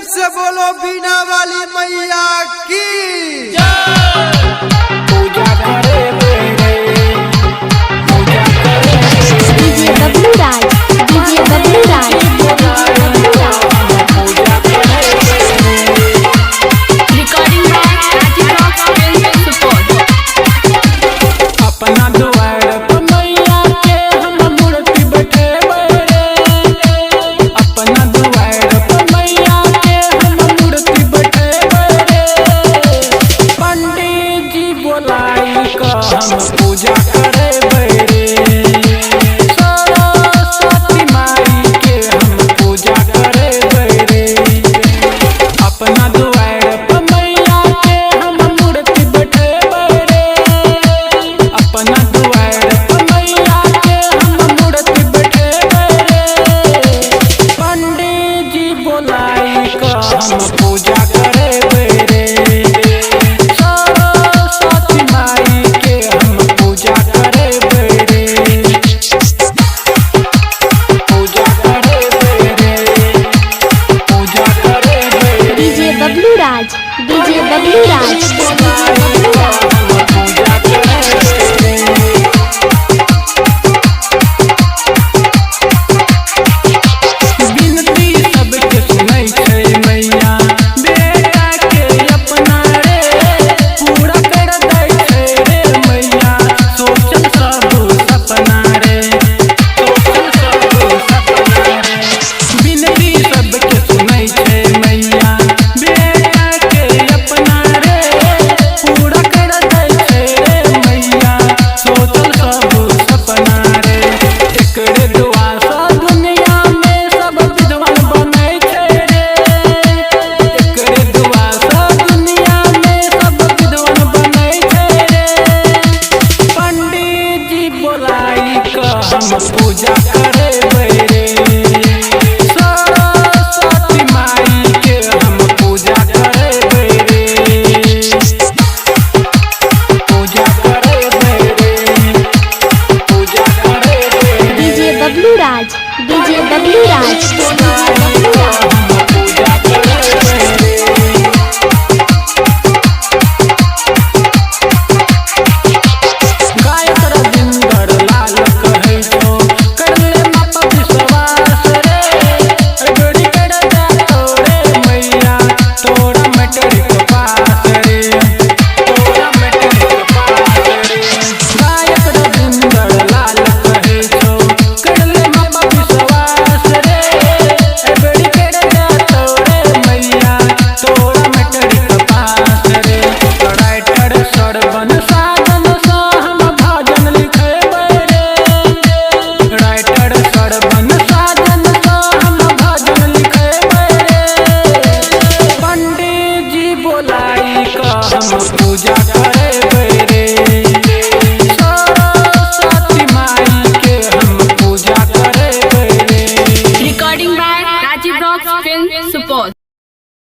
प्रेम से बोलो बीना वाली मैया की पूजा करे DJ Bablu Raj DJ Bablu Raj recording by Rajeev rock film and support. अपना द्वार पर मैया के हम मूर्ति बैठे बड़े, अपना द्वार पर मैया के हम मूर्ति बैठे बड़े। पंडित जी बोलाई का हम पूजा करे बड़े, सरस्वती माई के हम पूजा करे बड़े। अपना द्वार पर मैया के हम मूर्ति बैठे बड़े, अपना द्वार पर मैया के हम मूर्ति बैठे बड़े। पंडित जी बोलाई का हम पूजा करे बड़े, सरस्वती माई के हम पूजा करे बड़े, पूजा करे बड़े, पूजा करे बड़े। डीजे बबलू राज डीजे बबलू राज